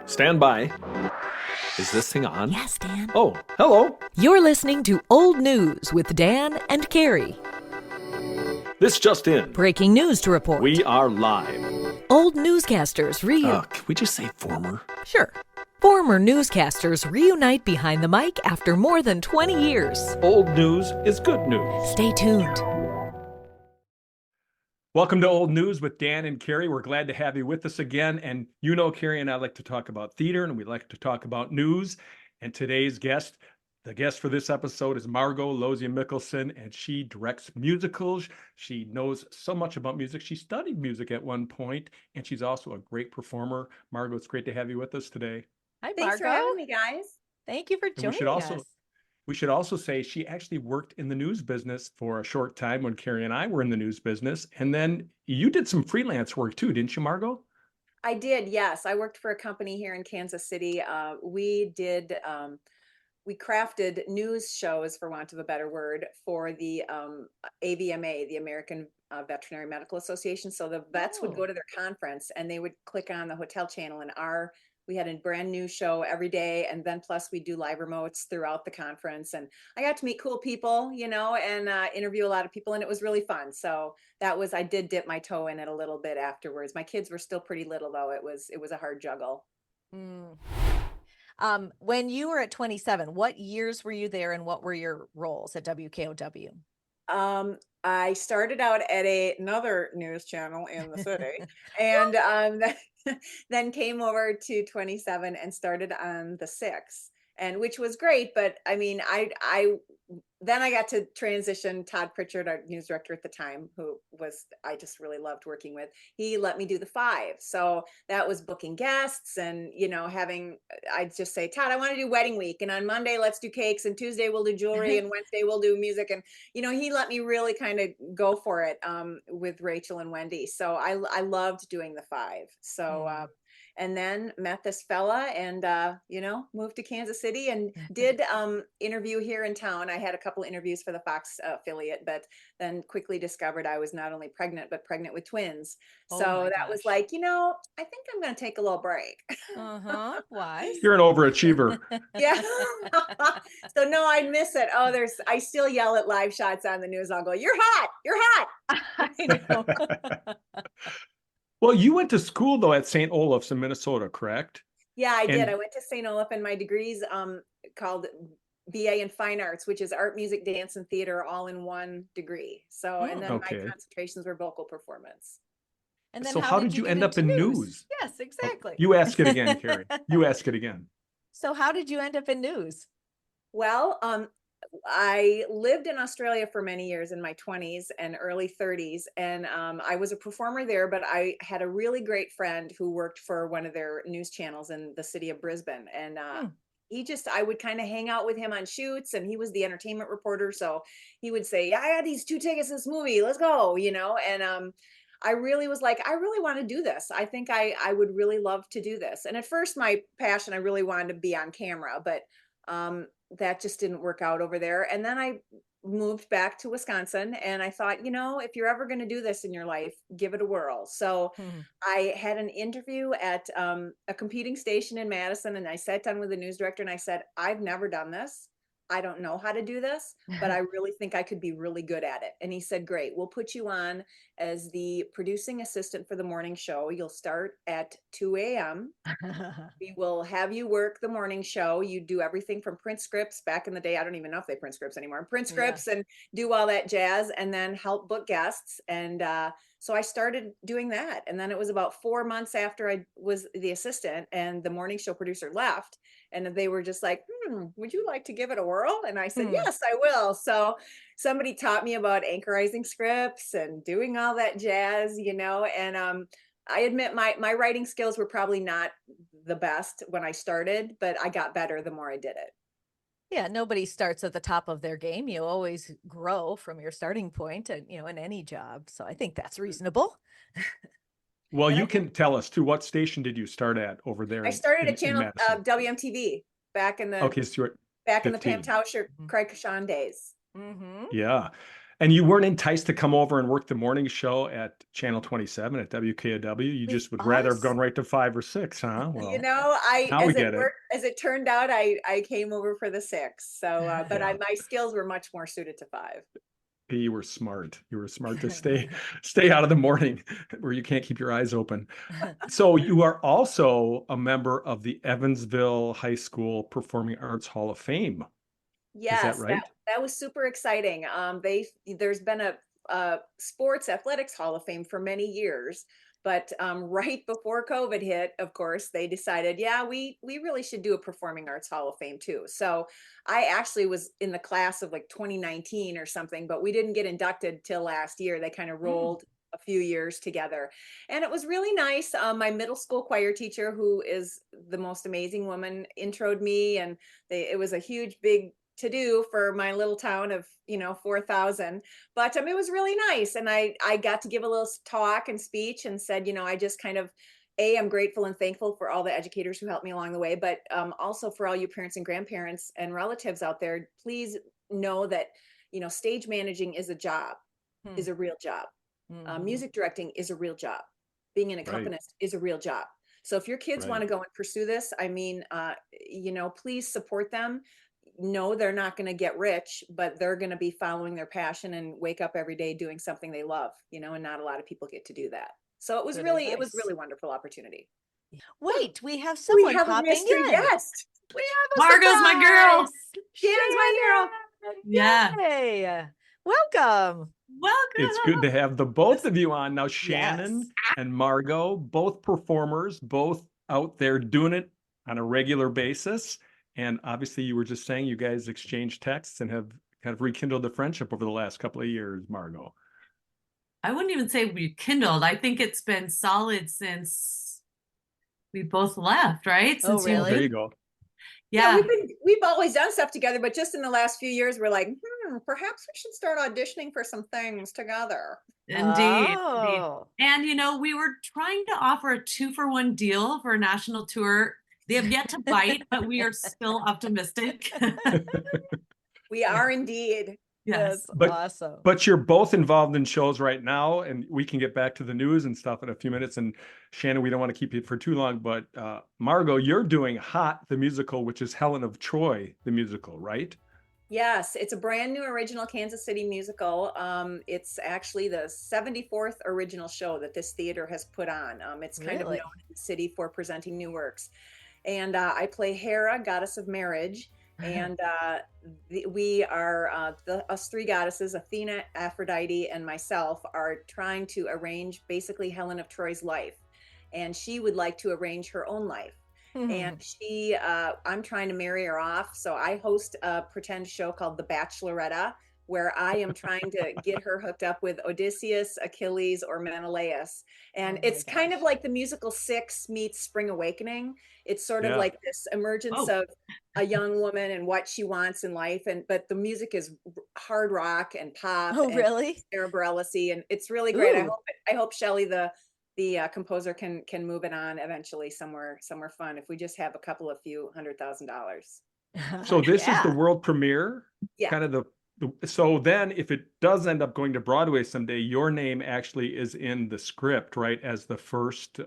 Stand by. Is this thing on? Yes, Dan. Oh, hello. You're listening to Old News with Dan and Carrie. This just in. Breaking news to report. We are live. Old newscasters Can we just say former? Sure. Former newscasters reunite behind the mic after more than 20 years. Old news is good news. Stay tuned. Welcome to Old News with Dan and Carrie. We're glad to have you with us again. And you know, Carrie and I like to talk about theater and we like to talk about news. And today's guest, the guest for this episode is Margo Losey Mikkelson, and she directs musicals. She knows so much about music. She studied music at one point, and she's also a great performer. Margo, it's great to have you with us today. Hi, Thanks for having me, guys. Thank you for joining us. We should also say she actually worked in the news business for a short time when Carrie and I were in the news business. And then you did some freelance work too, didn't you, Margo? I did, yes. I worked for a company here in Kansas City. We crafted news shows, for want of a better word, for the AVMA, the American Veterinary Medical Association. So the vets would go to their conference and they would click on the hotel channel, and we had a brand new show every day. And then plus we do live remotes throughout the conference. And I got to meet cool people, and interview a lot of people. And it was really fun. So I did dip my toe in it a little bit afterwards. My kids were still pretty little though. It was a hard juggle. When you were at 27, what years were you there and what were your roles at WKOW? I started out at another news channel in the city and then came over to 27 and started on the 6, and which was great. But I mean, then I got to transition. Todd Pritchard, our news director at the time, I just really loved working with. He let me do the 5. So that was booking guests and, I'd just say, Todd, I want to do wedding week. And on Monday, let's do cakes. And Tuesday we'll do jewelry. And Wednesday we'll do music. And, he let me really kind of go for it with Rachel and Wendy. So I loved doing the 5. So, and then met this fella and, moved to Kansas City and did interview here in town. I had a couple interviews for the Fox affiliate, but then quickly discovered I was not only pregnant, but pregnant with twins. So that was like, I think I'm going to take a little break. Why? You're an overachiever. Yeah. So no, I miss it. I still yell at live shots on the news. I'll go, you're hot. You're hot. I know. Well, you went to school though at St. Olaf's in Minnesota, correct? Yeah, I did. I went to St. Olaf, and my degree's called BA in Fine Arts, which is art, music, dance, and theater all in one degree. So, and then my concentrations were vocal performance. And then so how did you end up in news? Yes, exactly. You ask it again, Carrie. You ask it again. So how did you end up in news? Well, I lived in Australia for many years in my 20s and early 30s. And I was a performer there, but I had a really great friend who worked for one of their news channels in the city of Brisbane. And I would kind of hang out with him on shoots, and he was the entertainment reporter. So he would say, yeah, I got these 2 tickets to this movie. Let's go, and I really was like, I really want to do this. I think I would really love to do this. And at first my passion, I really wanted to be on camera, but that just didn't work out over there. And then I moved back to Wisconsin, and I thought, if you're ever going to do this in your life, give it a whirl. So I had an interview at a competing station in Madison, and I sat down with the news director and I said, I've never done this. I don't know how to do this, but I really think I could be really good at it. And he said, great, we'll put you on as the producing assistant for the morning show. You'll start at 2 a.m. We will have you work the morning show. You do everything from print scripts. Back in the day, I don't even know if they print scripts anymore. Print scripts and do all that jazz, and then help book guests. And so I started doing that. And then it was about 4 months after I was the assistant and the morning show producer left. And they were just like, would you like to give it a whirl? And I said, yes, I will. So somebody taught me about anchorizing scripts and doing all that jazz, and I admit my writing skills were probably not the best when I started, but I got better the more I did it. Yeah, nobody starts at the top of their game. You always grow from your starting point, and in any job. So I think that's reasonable. Well, you can tell us too. What station did you start at over there? I started at channel WMTV back in the so back in the 15. Pam Tauscher, Craig Kashan days. Yeah. And you weren't enticed to come over and work the morning show at Channel 27 at WKOW. You just would rather have gone right to 5 or 6, huh? Well, now we get it. As it turned out, I came over for the 6. So, but my skills were much more suited to 5. You were smart. You were smart to stay out of the morning where you can't keep your eyes open. So you are also a member of the Evansville High School Performing Arts Hall of Fame. Yes, is that right? That was super exciting. There's been a sports athletics Hall of Fame for many years, but right before COVID hit, of course, they decided, yeah, we really should do a Performing Arts Hall of Fame too. So I actually was in the class of like 2019 or something, but we didn't get inducted till last year. They kind of rolled a few years together, and it was really nice. My middle school choir teacher, who is the most amazing woman, introed me, and it was a huge, big to do for my little town of 4,000, but it was really nice, and I got to give a little talk and speech and said, I just kind of I'm grateful and thankful for all the educators who helped me along the way, but also for all you parents and grandparents and relatives out there. Please know that stage managing is a job, is a real job. Music directing is a real job. Being an accompanist is a real job. So if your kids want to go and pursue this, please support them. No, they're not going to get rich, but they're going to be following their passion and wake up every day doing something they love, and not a lot of people get to do that. So it was really wonderful opportunity. Wait, we have someone popping in. Guest. We have a Margo's surprise. my girl. Shannon's my girl. Yeah. Yay. Welcome. Welcome. It's good to have the both of you on now. Shannon and Margo, both performers, both out there doing it on a regular basis. And obviously, you were just saying you guys exchanged texts and have kind of rekindled the friendship over the last couple of years, Margo. I wouldn't even say rekindled. I think it's been solid since we both left, right? Since really? There you go. Yeah. We've always done stuff together, but just in the last few years, we're like, perhaps we should start auditioning for some things together. Indeed. Oh. And we were trying to offer a 2-for-1 deal for a national tour. They have yet to bite, but we are still optimistic. We are indeed. Yes. That's awesome. But you're both involved in shows right now, and we can get back to the news and stuff in a few minutes. And Shannon, we don't want to keep you for too long, but Margo, you're doing Hot, the musical, which is Helen of Troy, the musical, right? Yes, it's a brand new original Kansas City musical. It's actually the 74th original show that this theater has put on. It's kind of known in the city for presenting new works. And I play Hera, goddess of marriage. And we are, us 3 goddesses, Athena, Aphrodite, and myself, are trying to arrange basically Helen of Troy's life. And she would like to arrange her own life. And I'm trying to marry her off. So I host a pretend show called The Bacheloretta, where I am trying to get her hooked up with Odysseus, Achilles, or Menelaus. And it's kind of like the musical 6 meets Spring Awakening. It's sort of like this emergence of a young woman and what she wants in life. But the music is hard rock and pop. Oh, and really? cerebrally, and it's really great. I hope Shelley, the composer, can move it on eventually somewhere fun, if we just have a couple of few $100,000. So this is the world premiere, kind of so then if it does end up going to Broadway someday, your name actually is in the script, right? As the first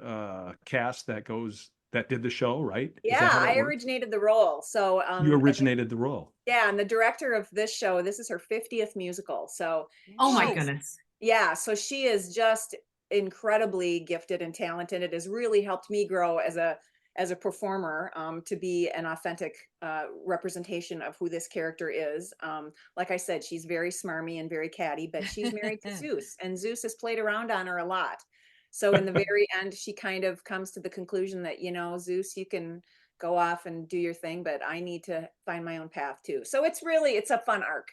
cast that did the show, right? Yeah, I originated the role. So you originated the role. Yeah, and the director of this show, this is her 50th musical. So my goodness. Yeah, so she is just incredibly gifted and talented. It has really helped me grow as a performer, to be an authentic representation of who this character is. Like I said, she's very smarmy and very catty, but she's married to Zeus, and Zeus has played around on her a lot. So in the very end, she kind of comes to the conclusion that, Zeus, you can go off and do your thing, but I need to find my own path too. So it's a fun arc.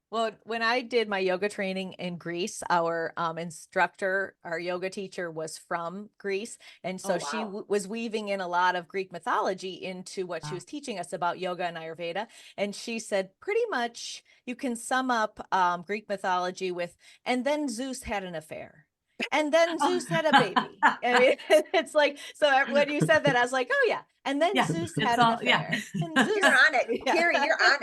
Well, when I did my yoga training in Greece, our instructor, our yoga teacher, was from Greece. And so she was weaving in a lot of Greek mythology into what she was teaching us about yoga and Ayurveda. And she said, pretty much you can sum up Greek mythology with, and then Zeus had an affair. And then Zeus had a baby. I mean, it's like, so when you said that, I was like, oh yeah. And then Zeus had an affair. And Zeus, you're on it. Carrie, you're on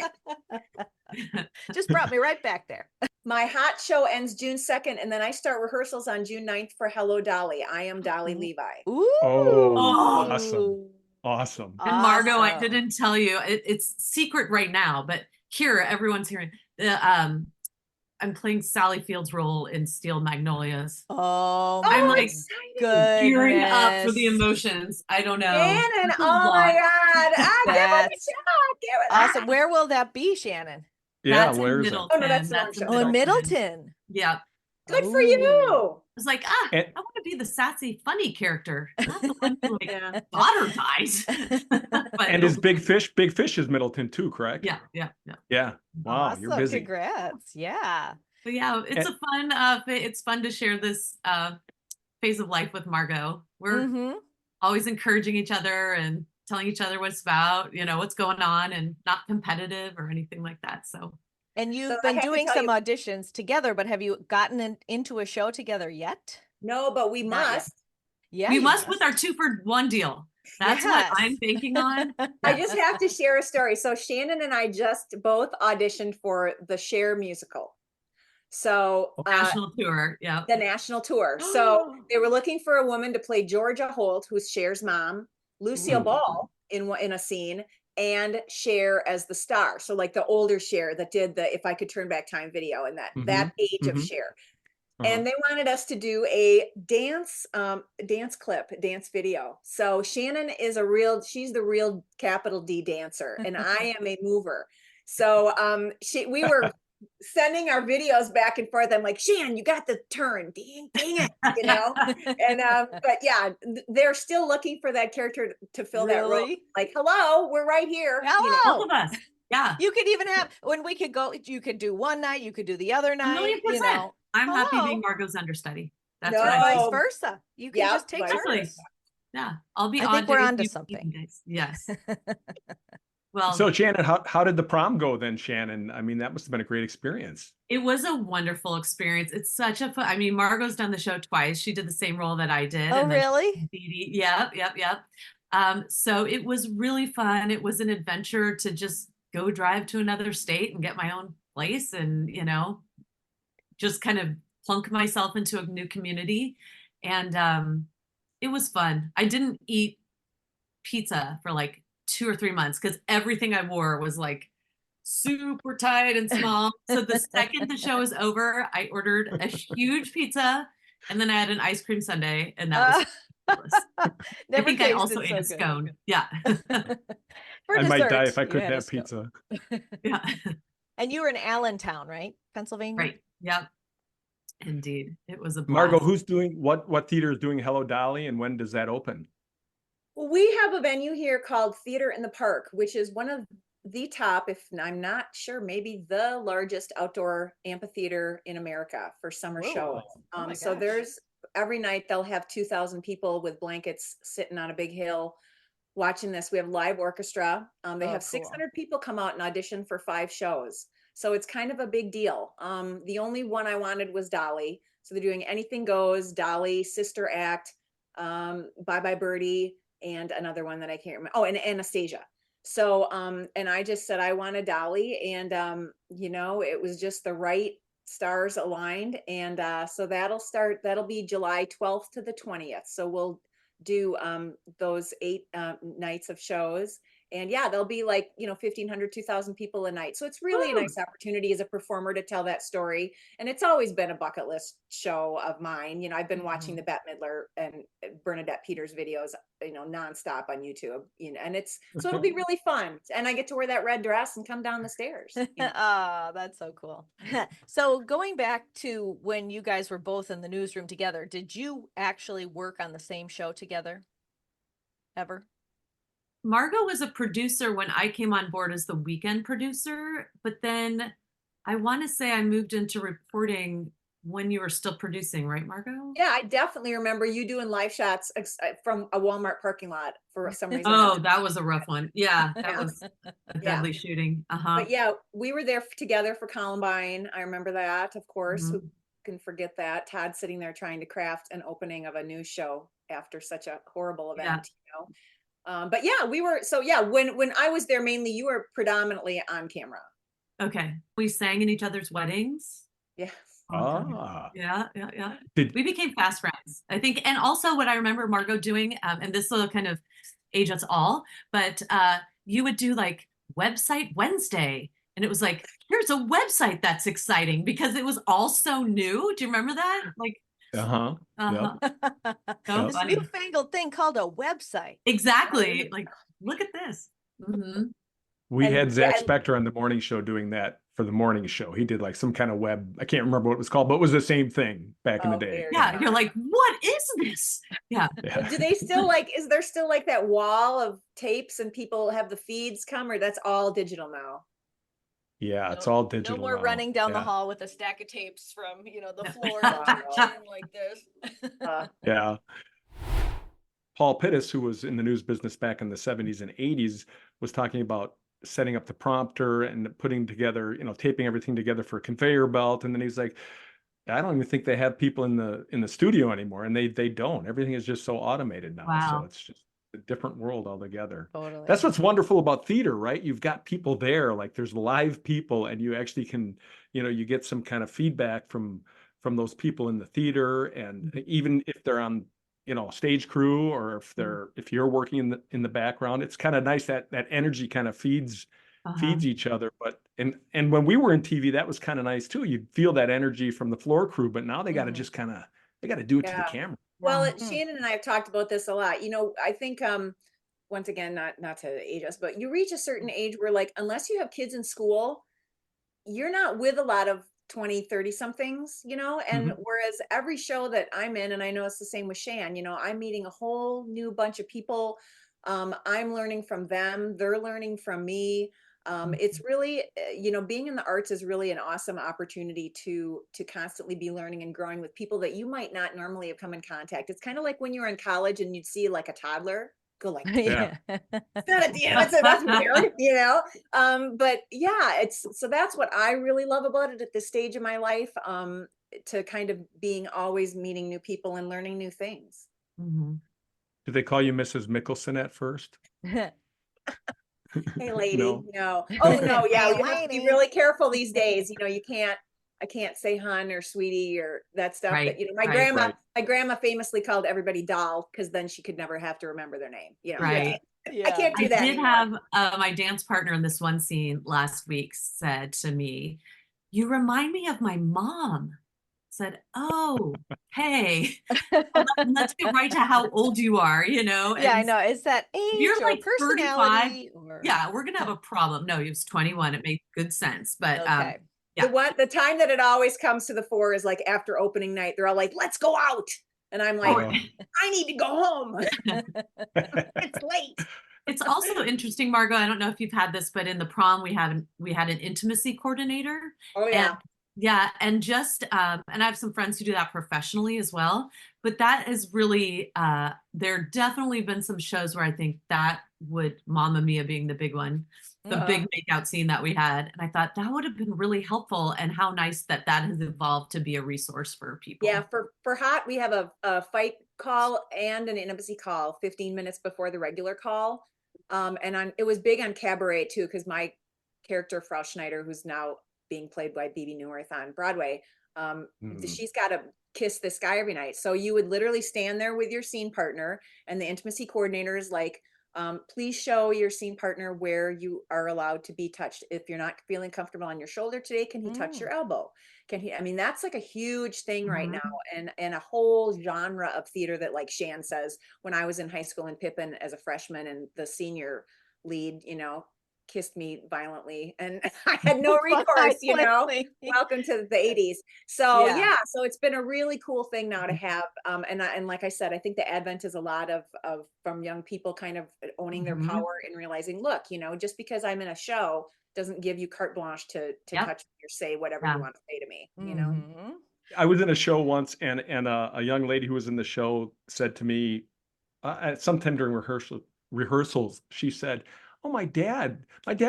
it. Just brought me right back there. My hot show ends June 2nd, and then I start rehearsals on June 9th for Hello, Dolly. I am Dolly Levi. Ooh. Oh, awesome. And Margo, I Awesome. didn't tell you, it's secret right now, but Kira, everyone's hearing. I'm playing Sally Field's role in Steel Magnolias. Oh, I'm Oh, like exciting. gearing up for the goodness. emotions. I don't know. Shannon, It's a oh my lot. God. Give it a That's shot. Give it awesome. Where will that be, Shannon? Yeah, That's in where is it? Middleton. Oh, no, that's the wrong That's show. in Oh, in Middleton. Middleton. Yeah. Good for Ooh. you. I was like, And- I want to be the sassy, funny character, not the one who like Yeah. daughter dies. But And is Big Fish is Middleton too, correct? yeah. Yeah. Wow, you're Awesome. busy. Congrats. Yeah. But yeah, it's And- a fun. It's fun to share this phase of life with Margo. We're Mm-hmm. always encouraging each other and telling each other what it's about, what's going on, and not competitive or anything like that. So And So you've I been have to doing tell some you- auditions together, but have you gotten into a show together yet? No, but we Not yet. must. Yeah. we you must with our 2-for-1 deal. That's what I'm Yes. banking on. I just have to share a story. So Shannon and I just both auditioned for the Cher musical. So National tour. Yeah. the national tour. So they were looking for a woman to play Georgia Holt, who's Cher's mom, Lucille Ooh. Ball in a scene, and Cher as the star. So like the older Cher that did the "If I Could Turn Back Time" video and that age of Cher. And they wanted us to do a dance video. So Shannon is she's the real capital D dancer, and I am a mover. So we were sending our videos back and forth. I'm like, Shan, you got the turn, dang it, And but yeah, they're still looking for that character to fill that role. Really? Like, hello, we're right here. All of us. Yeah. You could even have when we could go. You could do one night. You could do the other night. 1,000,000%. I'm happy hello. being Margo's understudy. That's No. right. Vice versa. You can Yep, just take vice turns. Exactly. Yeah. I'll be I on think we're days, onto you something. days. Yes. Well, So Shannon, how did the prom go then, Shannon? I mean, that must have been a great experience. it was a wonderful experience. It's such a fun. I mean, Margo's done the show twice. She did the same role that I did. Oh, and then really? Dee Dee. Yep. So it was really fun. It was an adventure to just go drive to another state and get my own place and, just kind of plunk myself into a new community. And it was fun. I didn't eat pizza for like 2 or 3 months because everything I wore was like super tight and small. So the second the show was over, I ordered a huge pizza and then I had an ice cream sundae, and that was fabulous. I Never think I tasted also so ate a good. scone. Yeah. For I might die dessert, if I you couldn't had a have scone. pizza. Yeah. And you were in Allentown, right? Pennsylvania? Right. Yep. Indeed. It was a blast. Margo, who's doing what theater is doing Hello Dolly, and when does that open? Well, we have a venue here called Theater in the Park, which is one of the top, if I'm not sure, maybe the largest outdoor amphitheater in America for summer Whoa. shows. Oh my So gosh. there's every night they'll have 2,000 people with blankets sitting on a big hill watching this. We have live orchestra. They Oh, have cool. 600 people come out and audition for 5 shows. So it's kind of a big deal. The only one I wanted was Dolly. So they're doing Anything Goes, Dolly, Sister Act, Bye Bye Birdie, and another one that I can't remember. Oh, and Anastasia. So, and I just said I want a Dolly, and it was just the right stars aligned, and so that'll be July 12th to the 20th. So we'll do those 8 nights of shows, and yeah, there'll be like 1,500 2,000 people a night. So it's really a nice opportunity as a performer to tell that story, and it's always been a bucket list show of mine. I've been watching the Bette Midler and Bernadette Peters videos nonstop on YouTube, and so it'll be really fun, and I get to wear that red dress and come down the stairs. Oh, that's so cool. So going back to when you guys were both in the newsroom together, did you actually work on the same show together? Ever? Margo was a producer when I came on board as the weekend producer, but then I want to say I moved into reporting when you were still producing, right, Margo? Yeah, I definitely remember you doing live shots from a Walmart parking lot for some reason. Oh, that was a rough one. Yeah, that Yeah. was a deadly shooting. But yeah, we were there together for Columbine. I remember that, of course. Who can forget that? Todd sitting there trying to craft an opening of a news show after such a horrible event, But yeah, we were. So yeah, when I was there, mainly you were predominantly on camera. Okay. We sang in each other's weddings. Yeah. Ah. Yeah, yeah, yeah. Did We became fast friends, I think. And also what I remember Margo doing, and this will kind of age us all, but you would do like website Wednesday. And it was like, here's a website that's exciting because it was all so new. Do you remember that? Like, uh-huh. uh-huh. Yep. So Yep. This funny. newfangled thing called a website. Exactly. Like, look at this. Mm-hmm. We And had yeah, Zach Spector on the morning show doing that for the morning show. He did like some kind of web, I can't remember what it was called, but it was the same thing back in the oh, day. very Yeah, fun. you're like, what is this? Yeah. Yeah. Do they still like, is there still like that wall of tapes and people have the feeds come, or that's all digital now? Yeah, it's No, all no digital more now. running down the Yeah. hall with a stack of tapes from, the No. floor to the Wow. chin like this. Yeah. Paul Pittis, who was in the news business back in the 70s and 80s, was talking about setting up the prompter and putting together, taping everything together for a conveyor belt. And then he's like, I don't even think they have people in the studio anymore. And they don't. Everything is just so automated now. So Wow. it's just a different world altogether. Totally. That's what's wonderful about theater, right? You've got people there, like there's live people, and you actually can, you get some kind of feedback from those people in the theater. And even if they're on, stage crew, or if you're working in the background, it's kind of nice that energy kind of feeds Uh-huh. each other. But and when we were in TV, that was kind of nice too. You'd feel that energy from the floor crew, but now they got to just they got to do it to the Yeah. camera. Well, Yeah. Shannon and I have talked about this a lot. I think once again, not to age us, but you reach a certain age where, like, unless you have kids in school, you're not with a lot of 20, 30 somethings, and whereas every show that I'm in, and I know it's the same with Shan, I'm meeting a whole new bunch of people. I'm learning from them, they're learning from me. It's really, being in the arts is really an awesome opportunity to constantly be learning and growing with people that you might not normally have come in contact. It's kind of like when you were in college and you'd see like a toddler go like, Yeah. that's weird, but yeah, so that's what I really love about it at this stage of my life, to kind of being always meeting new people and learning new things. Mm-hmm. Did they call you Mrs. Mickelson at first? Hey lady, No. no. Oh no, yeah, Hey, you have to be lady. really careful these days. I can't say hun or sweetie or that stuff. Right, That my right. grandma, Right. my grandma famously called everybody doll, because then she could never have to remember their name. Right. I can't do I that did anymore. have my dance partner in this one scene last week said to me, "You remind me of my mom." Said, "Oh, hey, let's get right to how old you are, Yeah, I and know. Is that if age you're or like 35, personality or yeah, we're gonna have a problem." No, he was 21. It made good sense, but okay. yeah. The time that it always comes to the fore is like after opening night. They're all like, "Let's go out," and I'm like, Oh. "I need to go home. It's late." It's also interesting, Margo. I don't know if you've had this, but in the prom we had an intimacy coordinator. Oh And yeah. yeah, and just and I have some friends who do that professionally as well. But that is really there definitely been some shows where I think that would, Mamma Mia being the big one, the big makeout scene that we had, and I thought that would have been really helpful. And how nice that has evolved to be a resource for people. Yeah, for hot, we have a fight call and an intimacy call 15 minutes before the regular call. And it was big on cabaret too, because my character Frau Schneider, who's now being played by Bebe Neuwirth on Broadway, she's got to kiss this guy every night. So you would literally stand there with your scene partner, and the intimacy coordinator is like, please show your scene partner where you are allowed to be touched. If you're not feeling comfortable on your shoulder today, can he touch your elbow? Can he? I mean, that's like a huge thing right now, and a whole genre of theater that, like Shan says, when I was in high school in Pippin as a freshman, and the senior lead, kissed me violently, and I had no recourse, welcome to the 80s. So yeah, so it's been a really cool thing now to have, and like I said, I think the advent is a lot of from young people kind of owning their power and realizing, look, just because I'm in a show doesn't give you carte blanche to touch me or say whatever you want to say to me. I was in a show once, and a young lady who was in the show said to me, sometime during rehearsals, she said, "Oh, my dad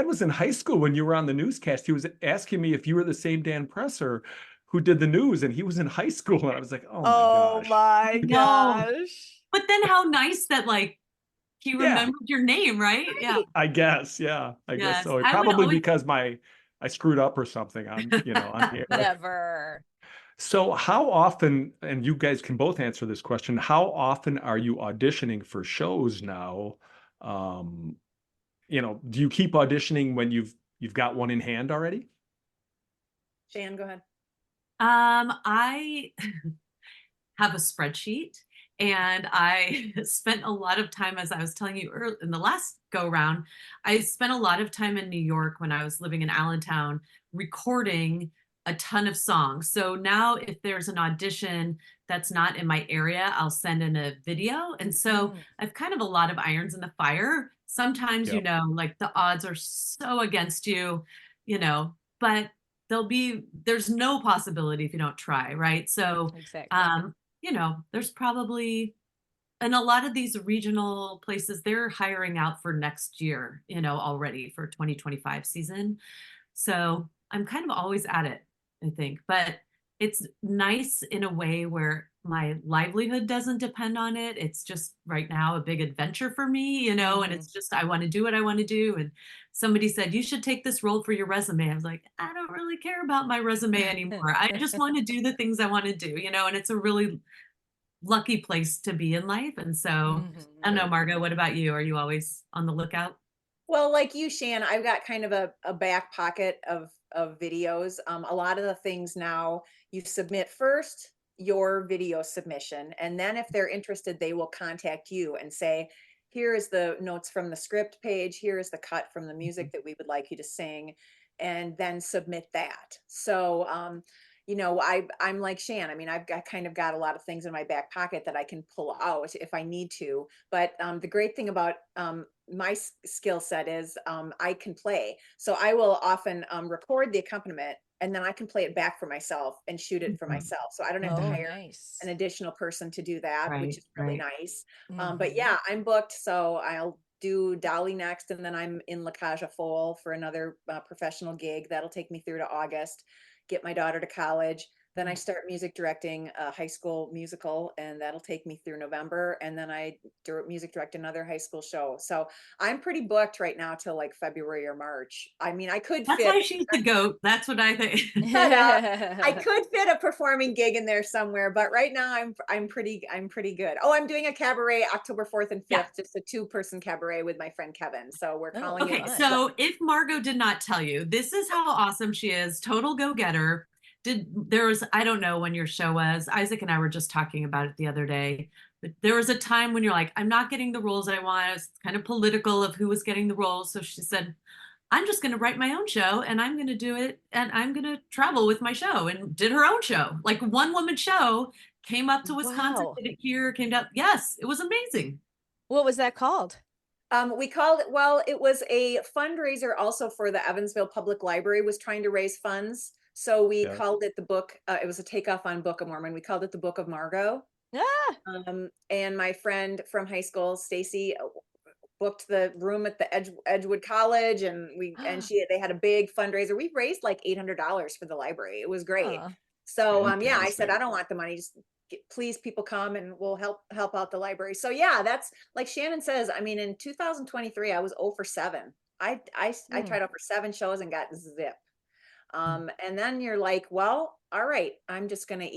was in high school when you were on the newscast. He was asking me if you were the same Dan Presser who did the news, and he was in high school." And I was like, "Oh my gosh." my No. gosh. But then how nice that like he Yeah. remembered your name, right? Yeah. I guess, yeah. I guess Yes, so. I would Probably always- because my I screwed up or something on, on the air. Never. So how often, and you guys can both answer this question, how often are you auditioning for shows now? Um, do you keep auditioning when you've got one in hand already? Shan, go ahead. I have a spreadsheet, and I spent a lot of time, as I was telling you earlier in the last go round, I spent a lot of time in New York when I was living in Allentown recording a ton of songs. So now if there's an audition that's not in my area, I'll send in a video. And so I've kind of a lot of irons in the fire. Sometimes, Yep. like the odds are so against you, but there's no possibility if you don't try, right? So Exactly. there's probably, and a lot of these regional places, they're hiring out for next year, already for 2025 season. So I'm kind of always at it, I think. But it's nice in a way where my livelihood doesn't depend on it. It's just right now a big adventure for me, and it's just, I want to do what I want to do. And somebody said, you should take this role for your resume. I was like, I don't really care about my resume anymore. I just want to do the things I want to do, and it's a really lucky place to be in life. And so I don't know, Margo, what about you? Are you always on the lookout? Well, like you, Shan, I've got kind of a back pocket of videos. A lot of the things now you submit first your video submission, and then if they're interested, they will contact you and say, here is the notes from the script page, here is the cut from the music that we would like you to sing, and then submit that. So I'm like Shan. I mean, I've kind of got a lot of things in my back pocket that I can pull out if I need to. But the great thing about my skill set is I can play. So I will often record the accompaniment, and then I can play it back for myself and shoot it for myself. So I don't have to hire Nice. an additional person to do that, which Right, is really right. nice. But yeah, I'm booked. So I'll do Dolly next, and then I'm in La Cage aux Folles for another professional gig. That'll take me through to August, get my daughter to college. Then I start music directing a high school musical, and that'll take me through November. And then I music direct another high school show. So I'm pretty booked right now till like February or March. I mean, I could That's fit. why she's the goat. That's what I think. Shut up. I could fit a performing gig in there somewhere, but right now I'm pretty good. Oh, I'm doing a cabaret October 4th and 5th, Yeah. just a 2-person cabaret with my friend Kevin. So we're Oh, calling Okay, it. so if Margo did not tell you, this is how awesome she is. Total go-getter. I don't know when your show was. Isaac and I were just talking about it the other day. But there was a time when you're like, I'm not getting the roles I want. It's kind of political of who was getting the roles. So she said, I'm just going to write my own show, and I'm going to do it, and I'm going to travel with my show, and did her own show, like one woman show, came up to Wisconsin, Wow. did it here, came down. Yes, it was amazing. What was that called? We called it, well, it was a fundraiser also for the Evansville Public Library was trying to raise funds. So we Yeah. called it the book, it was a takeoff on Book of Mormon. We called it the Book of Margo. Ah, And my friend from high school, Stacy, booked the room at the Edgewood College, and they had a big fundraiser. We raised like $800 for the library. It was great. aw. So yeah, I said, Fantastic. I don't want the money. Just please, people come and we'll help out the library. So yeah, that's like Shannon says. I mean, in 2023, I was 0 for 7. I tried out for 7 shows and got zip. And then you're like, well, all right, I'm just gonna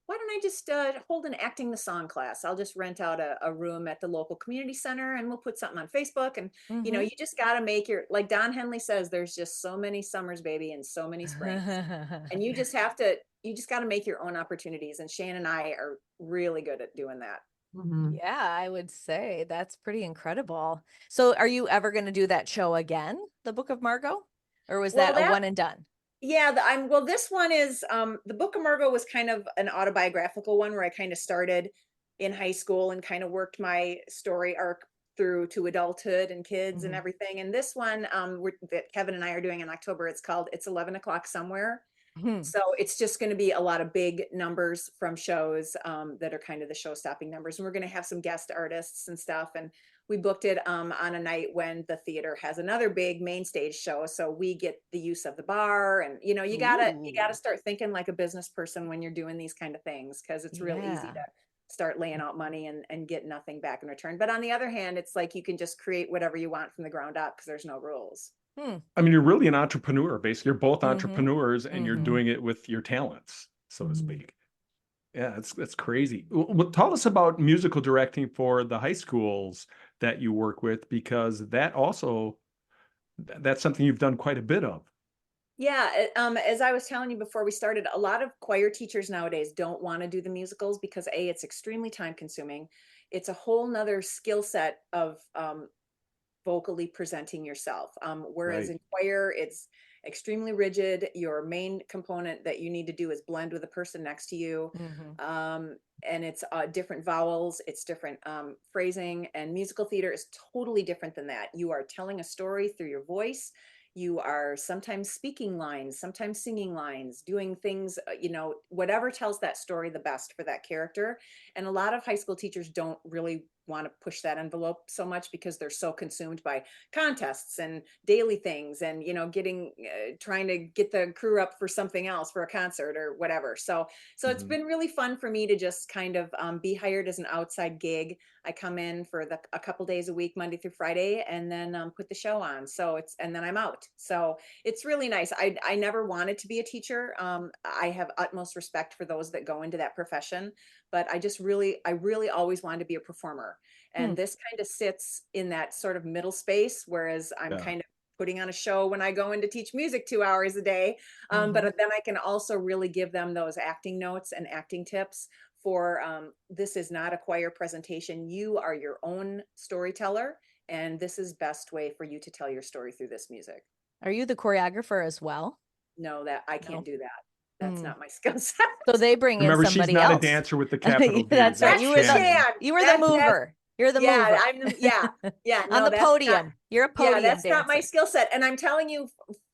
why don't I just hold an acting the song class? I'll just rent out a room at the local community center, and we'll put something on Facebook. And you just got to make like Don Henley says, there's just so many summers, baby, and so many springs, and you just got to make your own opportunities. And Shane and I are really good at doing that. Mhm. Yeah, I would say that's pretty incredible. So are you ever going to do that show again, The Book of Margo? Or was Well, that a one and done? Yeah, well, this one is the Book of Margo was kind of an autobiographical one where I kind of started in high school and kind of worked my story arc through to adulthood and kids and everything. And this one that Kevin and I are doing in October, it's called It's 11 O'Clock Somewhere. So it's just going to be a lot of big numbers from shows that are kind of the show-stopping numbers. And we're going to have some guest artists and stuff. And we booked it on a night when the theater has another big main stage show. So we get the use of the bar. And you gotta start thinking like a business person when you're doing these kind of things, because it's real easy to start laying out money and get nothing back in return. But on the other hand, it's like you can just create whatever you want from the ground up because there's no rules. I mean, you're really an entrepreneur, basically. You're both Mhm. entrepreneurs and you're Mhm. doing it with your talents, so to Mhm. speak. Yeah, that's crazy. Well, tell us about musical directing for the high schools that you work with, because that also that's something you've done quite a bit of. Yeah, as I was telling you before we started, a lot of choir teachers nowadays don't want to do the musicals because it's extremely time consuming. It's a whole nother skill set of vocally presenting yourself. Whereas Right. in choir, it's extremely rigid. Your main component that you need to do is blend with the person next to you. Mhm. And it's different vowels, it's different phrasing, and musical theater is totally different than that. You are telling a story through your voice. You are sometimes speaking lines, sometimes singing lines, doing things, whatever tells that story the best for that character. And a lot of high school teachers don't really want to push that envelope so much because they're so consumed by contests and daily things and getting trying to get the crew up for something else, for a concert or whatever. So it's Mhm. been really fun for me to just kind of be hired as an outside gig. I come in for a couple days a week, Monday through Friday, and then put the show on. And then I'm out. So it's really nice. I never wanted to be a teacher. I have utmost respect for those that go into that profession, but I really always wanted to be a performer. Hmm. And this kind of sits in that sort of middle space, whereas I'm Yeah. kind of putting on a show when I go in to teach music 2 hours a day. But Mhm. then I can also really give them those acting notes and acting tips for this is not a choir presentation. You are your own storyteller, and this is best way for you to tell your story through this music. Are you the choreographer as well? No, that I can't No. do that. That's Mm. not my skill set. So they bring in Remember, she's somebody not a else. dancer with the capital D. That's right. That's You were the Shannon. That's mover. You're the yeah, mover. yeah, On no, the that's not. podium. You're a Yeah, podium that's not my dancer. skill set. And I'm telling you,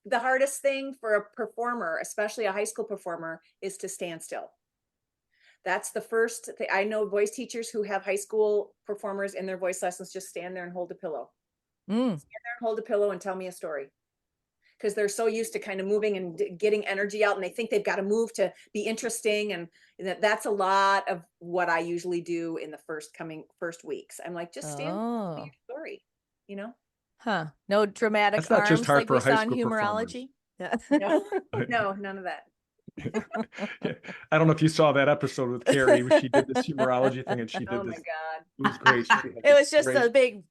the hardest thing for a performer, especially a high school performer, is to stand still. That's the first thing. I know voice teachers who have high school performers in their voice lessons just stand there and hold a pillow. Mm. Stand there and hold a pillow and tell me a story. Because they're so used to kind of moving and getting energy out, and they think they've got to move to be interesting. And that's a lot of what I usually do in the first weeks. I'm like, just stand and tell me Oh. your story, you know? Huh. No dramatic That's not just arms hard like for we high saw in school performers. humorology. Yeah. No, no, none of that. I don't know if you saw that episode with Carrie. She did this humorology thing and she Oh did my this. God. It was great. She had It this was just great, a big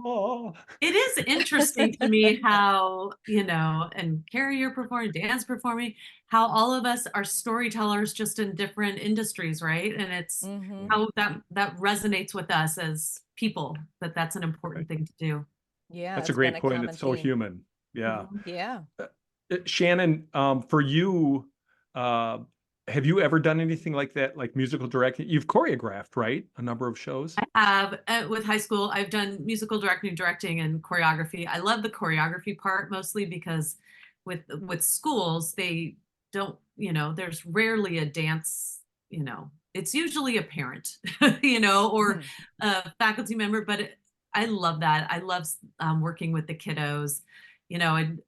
oh, It is interesting to me how, and Carrie, you're performing, Dan's performing, how all of us are storytellers just in different industries, right? And it's mhm. how that resonates with us as people, that's an right. important thing to do. Yeah, That's a it's been great a point. common It's so theme. human. Yeah. Mhm. Yeah. Shannon, for you, uh, have you ever done anything like that, like musical directing? You've choreographed, right? A number of shows. I have with high school, I've done musical directing, and choreography. I love the choreography part mostly because with schools, they don't, there's rarely a dance, it's usually a parent, or Mhm. a faculty member, but I love that. I love working with the kiddos, and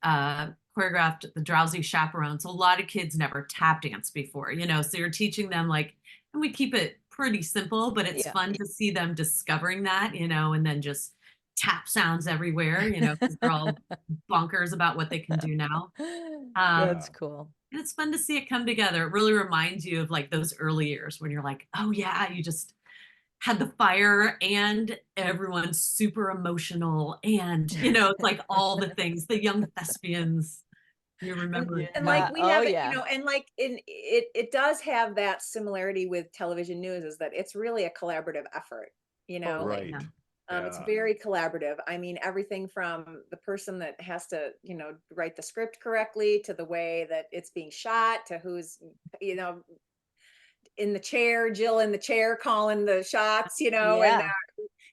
choreographed the Drowsy Chaperones. A lot of kids never tap danced before, so you're teaching them and we keep it pretty simple, but it's Yeah. fun to see them discovering that, and then just tap sounds everywhere, because they're all bonkers about what they can do now. That's Yeah. cool. And it's fun to see it come together. It really reminds you of those early years when you're like, oh yeah, you just had the fire and everyone's super emotional. And, it's like all the things, the young thespians, you remember. And like Yeah. we Oh have it, yeah. and like it does have that similarity with television news, is that it's really a collaborative effort, Totally. Right. It's Yeah. very collaborative. I mean, everything from the person that has to, write the script correctly, to the way that it's being shot, to who's, in the chair, Jill in the chair calling the shots, and Yeah.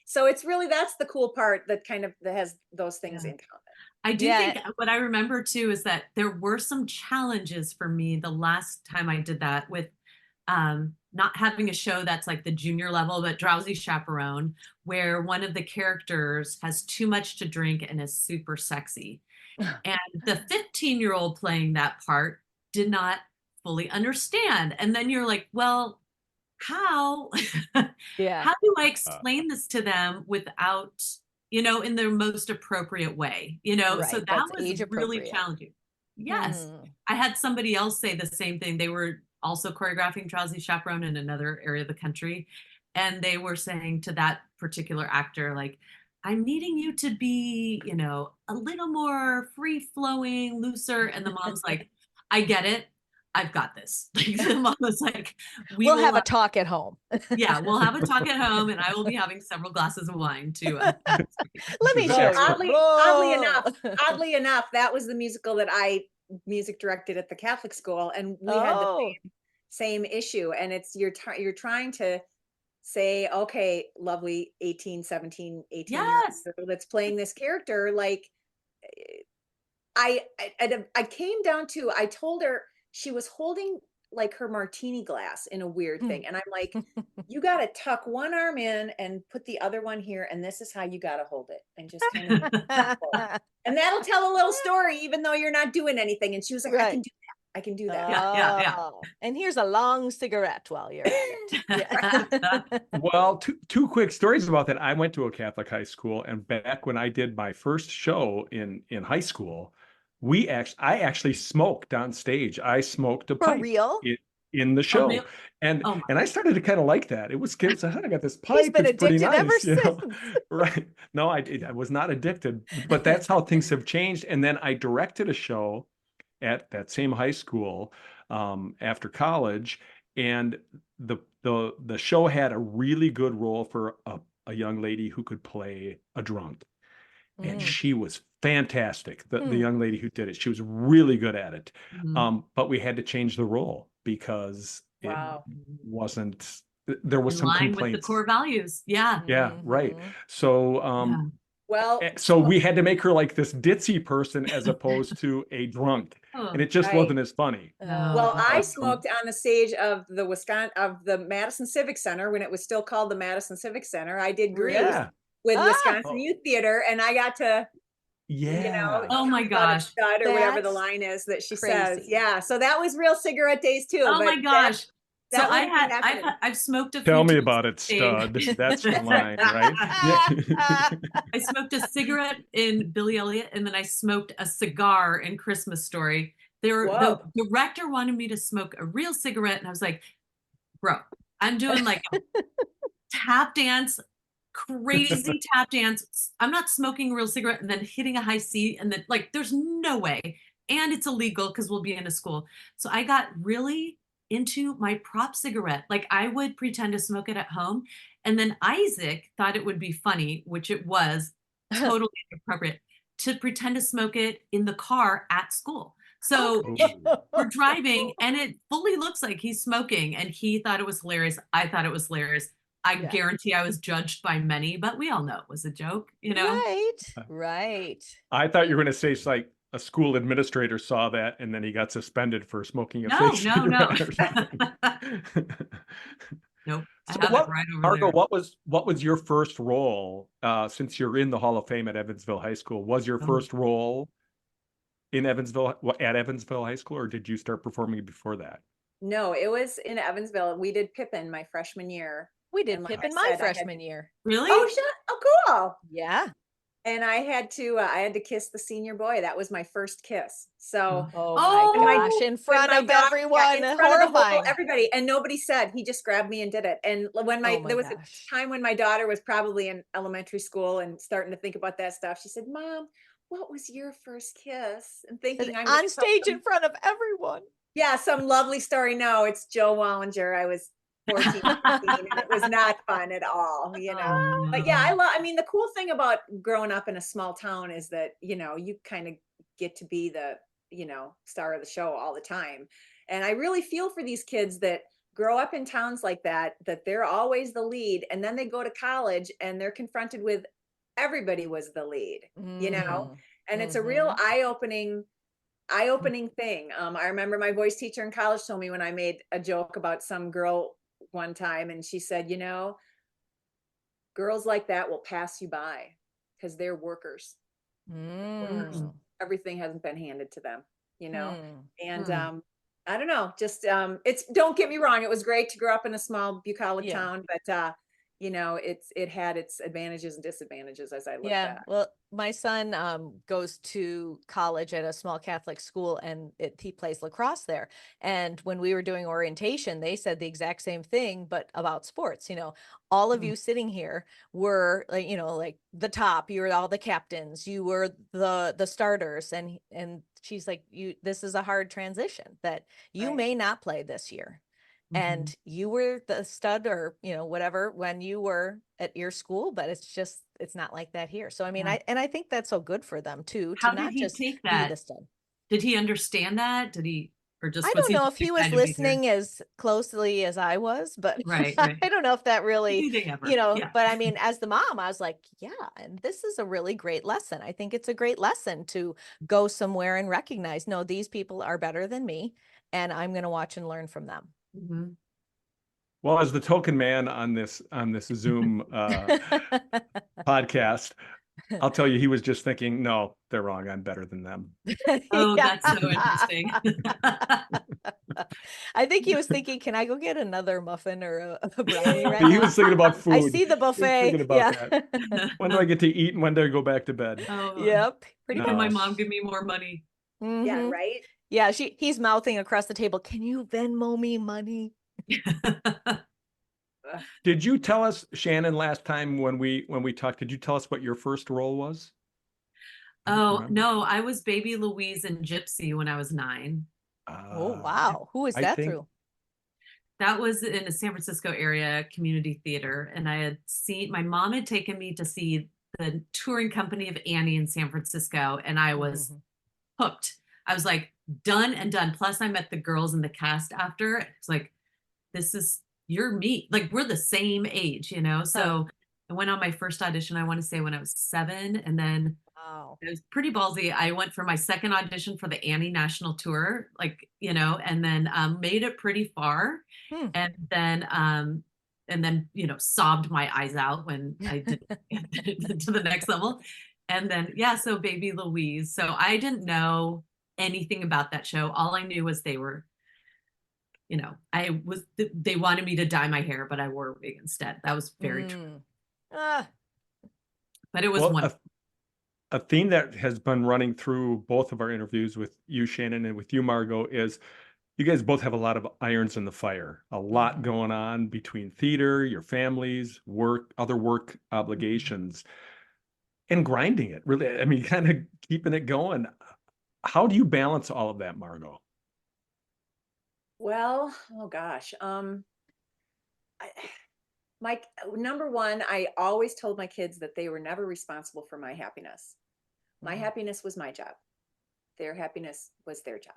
so it's really, that's the cool part that kind of that has those things Yeah. in common. I do Yeah. think what I remember too is that there were some challenges for me the last time I did that with not having a show that's like the junior level, but Drowsy Chaperone, where one of the characters has too much to drink and is super sexy. And the 15-year-old playing that part did not fully understand. And then you're like, well, how Yeah. how do I Uh, explain this to them without you know, in their most appropriate way, you know, so Right, that that's was age really appropriate. challenging. Yes. Hmm. I had somebody else say the same thing. They were also choreographing Drowsy Chaperone in another area of the country. And they were saying to that particular actor, like, I'm needing you to be, you know, a little more free flowing, looser. And the mom's like, I get it. I've got this. Like the mom was like, We'll have a talk at home. yeah, we'll have a talk at home and I will be having several glasses of wine to Let me She's show an you. expert. Oddly enough, that was the musical that I music directed at the Catholic school, and we had the Oh, same issue. And it's you're trying to say, okay, lovely 18, 17, 18-year-old yes. girl that's playing this character, like I came down to, I told her she was holding like her martini glass in a weird thing. And I'm like, you got to tuck one arm in and put the other one here. And this is how you got to hold it. And just kind of, and that'll tell a little story, even though you're not doing anything. And she was like, I can do that. I can do that. Yeah. Oh, and here's a long cigarette while you're at it. Yeah. Well, two quick stories about that. I went to a Catholic high school, and back when I did my first show in high school, I actually smoked on stage. I smoked a For pipe real? in the Oh, show, really? and Oh, and I started to kind of like that. It was good. So I got this He's pipe. been It's pretty addicted ever nice, you know? since. Right? No, I was not addicted, but that's how things have changed. And then I directed a show at that same high school after college, and the show had a really good role for a young lady who could play a drunk, and Mm. she was fantastic. The Hmm. young lady who did it, she was really good at it. mhm. But we had to change the role because it Wow. wasn't. There was In some line with the complaints. core values. Yeah. Yeah, right. Mhm. So Yeah. Well, so we had to make her like this ditzy person as opposed to a drunk, and Oh, it just right. wasn't as funny. Well, no. I But smoked on the stage of the Madison Civic Center when it was still called the Madison Civic Center. I did Grease yeah, with Ah, Wisconsin oh, Youth Theater, and I got to, yeah. Oh my talk about a gosh. stud or whatever the that's line is that she says. crazy. Yeah, so that was real cigarette days too. Oh But my gosh. So that I wouldn't be had happening. I've smoked a few Tell me times about on it, stage. stud. That's the line, right? Yeah. I smoked a cigarette in Billy Elliot, and then I smoked a cigar in Christmas Story. The Whoa. director wanted me to smoke a real cigarette, and I was like, bro, I'm doing like a tap dance, crazy tap dance. I'm not smoking a real cigarette and then hitting a high C, and then like there's no way. And it's illegal because we'll be in a school. So I got really into my prop cigarette. Like I would pretend to smoke it at home. And then Isaac thought it would be funny, which it was totally inappropriate, to pretend to smoke it in the car at school. So we're driving and it fully looks like he's smoking, and he thought it was hilarious. I thought it was hilarious. I Yeah. guarantee I was judged by many, but we all know it was a joke, you know? Right. I thought you were going to say it's like a school administrator saw that and then he got suspended for smoking a No, fake no. cigarette or something. Nope. I So have it right over Margo, there. what was your first role since you're in the Hall of Fame at Evansville High School? Was your Oh. first role in Evansville at Evansville High School, or did you start performing before that? No, it was in Evansville. We did Pippin my freshman year. We did And like Pip in I my said, I had- freshman year. Really? Oh, cool. Yeah. And I had to kiss the senior boy. That was my first kiss. So Oh Oh, my my- gosh, in when front my of daughter- everyone. in front of the whole, Horrifying. everybody, and nobody said. He just grabbed me and did it. And when Oh my there was gosh. a time when my daughter was probably in elementary school and starting to think about that stuff, she said, "Mom, what was your first kiss?" And thinking I'm On gonna tell stage some- in front of everyone. yeah, some lovely story. No, it's Joe Wallinger. I was 14, 15, and it was not fun at all, you know. Oh, But yeah, I mean, the cool thing about growing up in a small town is that, you kind of get to be the, star of the show all the time. And I really feel for these kids that grow up in towns like that they're always the lead. And then they go to college and they're confronted with everybody was the lead, Mm. and it's a real eye-opening thing. I remember my voice teacher in college told me when I made a joke about some girl one time, and she said, girls like that will pass you by because they're workers. Mm. Everything hasn't been handed to them, Mm. and I don't know, just don't get me wrong, it was great to grow up in a small bucolic Yeah. town, but it had its advantages and disadvantages as I look Yeah, back. well, my son goes to college at a small Catholic school, and he plays lacrosse there. And when we were doing orientation, they said the exact same thing, but about sports. All of you sitting here were like, like the top. You were all the captains. You were the starters, and she's like, This is a hard transition that you Right. may not play this year. Mhm. And you were the stud or whatever when you were at your school, but it's not like that here. So I mean, Yeah. I think that's so good for them too, to How did not he just take be the that? stud. Did he understand that? Or I just was don't he know just if he was excited to be there? listening as closely as I was, but Right, right. I don't know if that really, Do they ever? Yeah. but I mean, as the mom, I was like, yeah, and this is a really great lesson. I think it's a great lesson to go somewhere and recognize, no, these people are better than me, and I'm going to watch and learn from them. Mhm. Well, as the token man on this Zoom podcast, I'll tell you, he was just thinking, no, they're wrong. I'm better than them. Oh, Yeah. that's so interesting. I think he was thinking, can I go get another muffin or a brownie right He now? was thinking about I food. see the He was buffet. thinking about Yeah. that. When do I get to eat and when do I go back to bed? Oh, Yep. Pretty can my much. mom give me more money? Yeah, Mhm. right. Yeah, he's mouthing across the table, can you Venmo me money? Ugh. Did you tell us, Shannon, last time when we talked, did you tell us what your first role was? I don't Oh, remember. no, I was baby Louise in Gypsy when I was 9. Oh, Uh, wow. Who is I that think through? That was in a San Francisco area community theater. And I had seen, my mom had taken me to see the touring company of Annie in San Francisco, and I was Mhm. hooked. I was like, done and done. Plus, I met the girls in the cast after. It's like, you're me. Like, we're the same age, you know? Huh. So I went on my first audition, I want to say when I was 7. And then Wow. it was pretty ballsy. I went for my second audition for the Annie National Tour, like, and then made it pretty far. Hmm. And then, sobbed my eyes out when I did get to the next level. And then, yeah, so Baby Louise. So I didn't know anything about that show. All I knew was they wanted me to dye my hair, but I wore a wig instead. That was very true. Mm. Ah, But it was well, wonderful. a theme that has been running through both of our interviews with you, Shannon, and with you, Margo, is you guys both have a lot of irons in the fire, a lot going on between theater, your families, work, other work obligations, and grinding it. Really, I mean, kind of keeping it going. How do you balance all of that, Margo? Well, oh gosh. I, my number one, I always told my kids that they were never responsible for my happiness. My happiness was my job. Their happiness was their job.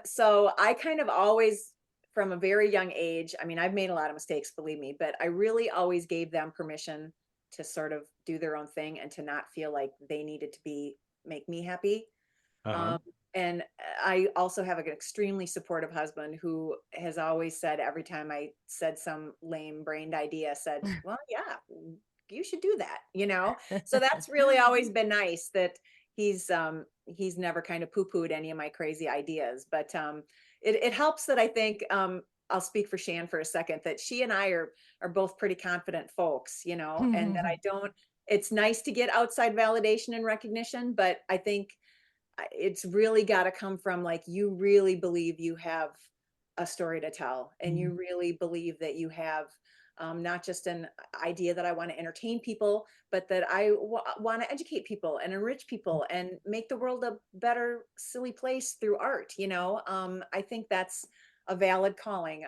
So I kind of always, from a very young age, I mean, I've made a lot of mistakes, believe me, but I really always gave them permission to sort of do their own thing and to not feel like they needed to make me happy. Uh-huh. Um, and I also have an extremely supportive husband who has always said, every time I said some lame brained idea, said, well, yeah, you should do that, So that's really always been nice that he's never kind of poo-pooed any of my crazy ideas. But it helps that I think I'll speak for Shan for a second, that she and I are both pretty confident folks, and that I don't, it's nice to get outside validation and recognition, but I think it's really got to come from, like, you really believe you have a story to tell, and you really believe that you have not just an idea that I want to entertain people, but that I want to educate people and enrich people and make the world a better silly place through art. I think that's a valid calling.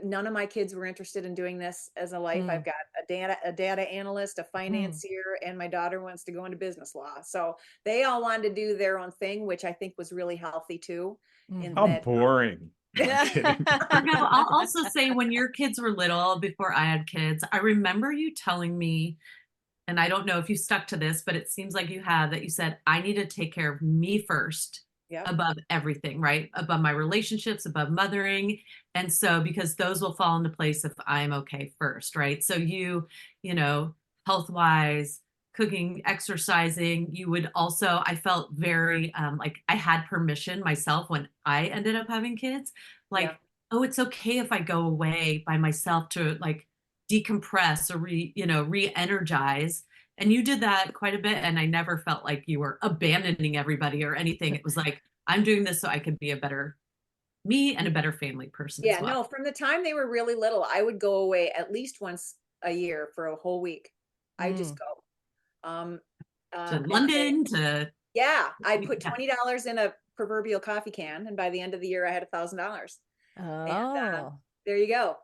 None of my kids were interested in doing this as a life. I've got a data analyst, a financier, and my daughter wants to go into business law. So they all wanted to do their own thing, which I think was really healthy too. In How that, boring. I'm kidding. No, I'll also say, when your kids were little, before I had kids, I remember you telling me, and I don't know if you stuck to this, but it seems like you have, that you said, I need to take care of me first yeah, above everything, right? Above my relationships, above mothering. And so, because those will fall into place if I'm okay first, right? So health wise, cooking, exercising, you would also, I felt very like I had permission myself when I ended up having kids. Like, yeah, oh, it's okay if I go away by myself to like decompress or re-energize. And you did that quite a bit. And I never felt like you were abandoning everybody or anything. It was like, I'm doing this so I could be a better me and a better family person as Yeah, well. no, from the time they were really little, I would go away at least once a year for a whole week. I just go. To And London, to yeah, I'd put yeah. $20 in a proverbial coffee can, and by the end of the year, I had $1,000. And Oh. there you go.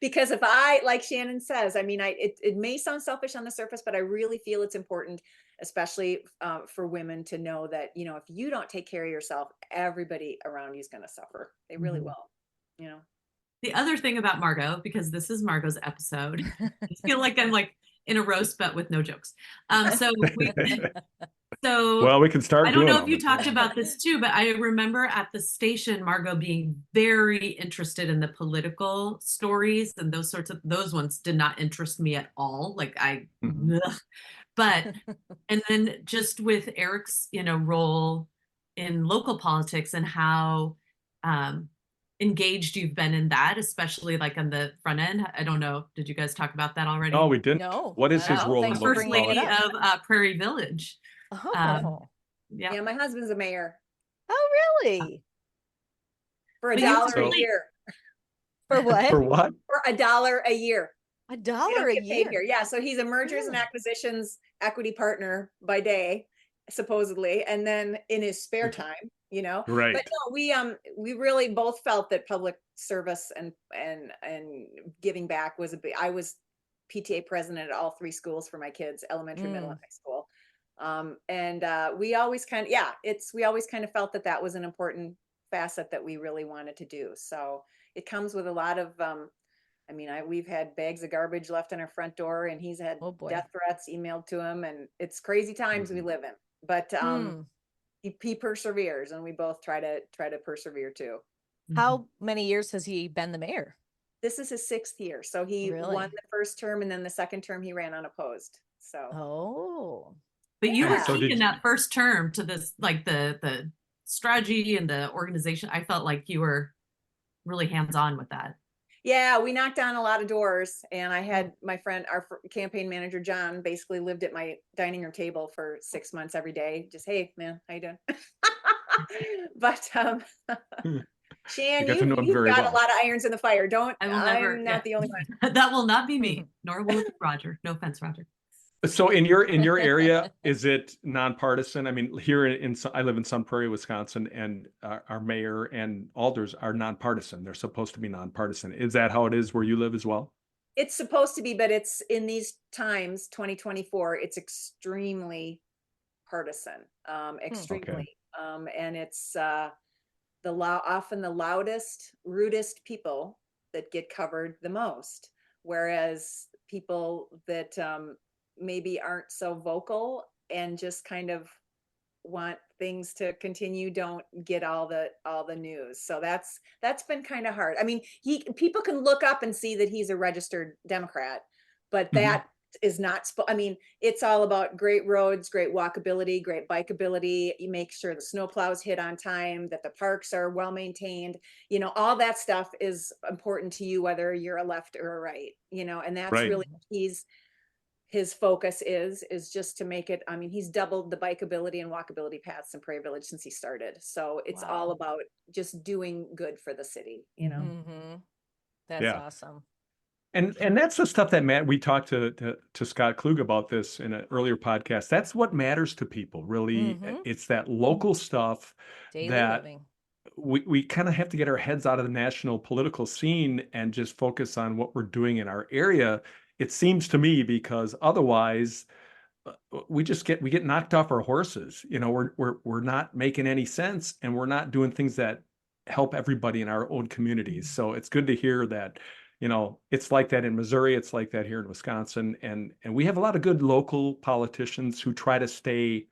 Because if I, like Shannon says, I mean, it may sound selfish on the surface, but I really feel it's important, especially for women, to know that, you know, if you don't take care of yourself, everybody around you is going to suffer. They really will, you know. The other thing about Margo, because this is Margo's episode, I feel like I'm like in a roast, but with no jokes. So Well, we can start I don't doing know all if you this. talked about this too, but I remember at the station, Margo being very interested in the political stories, and those ones did not interest me at all. Like Mhm. ugh. But, and then just with Eric's, role in local politics and how engaged you've been in that, especially like on the front end. I don't know. Did you guys talk about that already? No, we didn't. No, What is his no, role in thanks The for local first bringing it lady politics? up. of Prairie Village. Um, Oh, yeah. Yeah, my husband's a mayor oh, really? for a But you were dollar a So- really, year. For what? For what? For a dollar a year. A You dollar don't a get paid here. year? Yeah, so he's a mergers and Really? acquisitions equity partner by day, supposedly, and then in his spare time, you know. But Right. no, we really both felt that public service and giving back was a big. I was PTA president at all three schools for my kids, elementary, middle, and high school. And we always kind of, yeah, we always kind of felt that that was an important facet that we really wanted to do. So it comes with a lot of I mean, we've had bags of garbage left on our front door, and he's had Oh boy. death threats emailed to him, and it's crazy times we Mhm. live in. But Hmm. he perseveres, and we both try to persevere too. How many years has he been the mayor? This is his 6th year, so he won Really? the first term, and then the second term he ran unopposed. So Oh, but you were yeah, So key did in you- that first term to this, like the strategy and the organization. I felt like you were really hands-on with that. yeah, we knocked down a lot of doors, and I had my friend, our campaign manager John, basically lived at my dining room table for 6 months every day. Just, hey man, how you doing? But Shan, You got to know him you've very got a well. lot of irons in the fire. I will never, I'm not the only one. that will not be me, nor will it be Roger. No offense, Roger. So in your area, is it nonpartisan? I mean, here I live in Sun Prairie, Wisconsin, and our mayor and alders are nonpartisan. They're supposed to be nonpartisan. Is that how it is where you live as well? It's supposed to be, but it's in these times, 2024, it's extremely partisan, extremely. And it's often the loudest, rudest people that get covered the most, whereas people that maybe aren't so vocal and just kind of want things to continue don't get all the news. So that's been kind of hard. I mean, people can look up and see that he's a registered Democrat, but that is not I mean, it's all about great roads, great walkability, great bikeability. You make sure the snow plows hit on time, that the parks are well maintained, you know, all that stuff is important to you, whether you're a left or a right, you know, and that's Right. really his focus is just to make it. I mean, he's doubled the bikeability and walkability paths in Prairie Village since he started. So it's all wow. about just doing good for the city, you know. Mm-hmm. That's Yeah. awesome. And that's the stuff that we talked to Scott Klug about this in an earlier podcast. That's what matters to people, really. Mhm. It's that local stuff Daily that living. we kind of have to get our heads out of the national political scene and just focus on what we're doing in our area. It seems to me, because otherwise we get knocked off our horses. You know, we're not making any sense, and we're not doing things that help everybody in our own communities. So it's good to hear that, you know, it's like that in Missouri, it's like that here in Wisconsin, and we have a lot of good local politicians who try to stay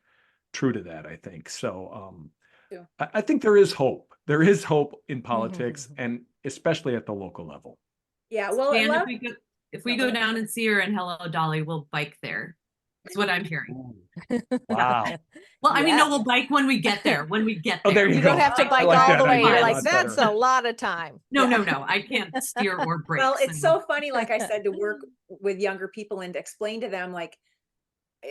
true to that, I think. So Yeah. I think there is hope. There is hope in politics, and especially at the local level. Yeah, well, a And lot if we go down and see her and hello Dolly, we'll bike there. That's what I'm hearing. Wow. Well, I mean, no, Yeah. we'll bike when we get there. When we get Oh, there there. you You don't go. have to I bike like all that the way. idea You're a like, lot that's better. a lot of time. No, Yeah. no, I can't steer or brake. Well, it's so- so funny, like I said, to work with younger people and to explain to them, like,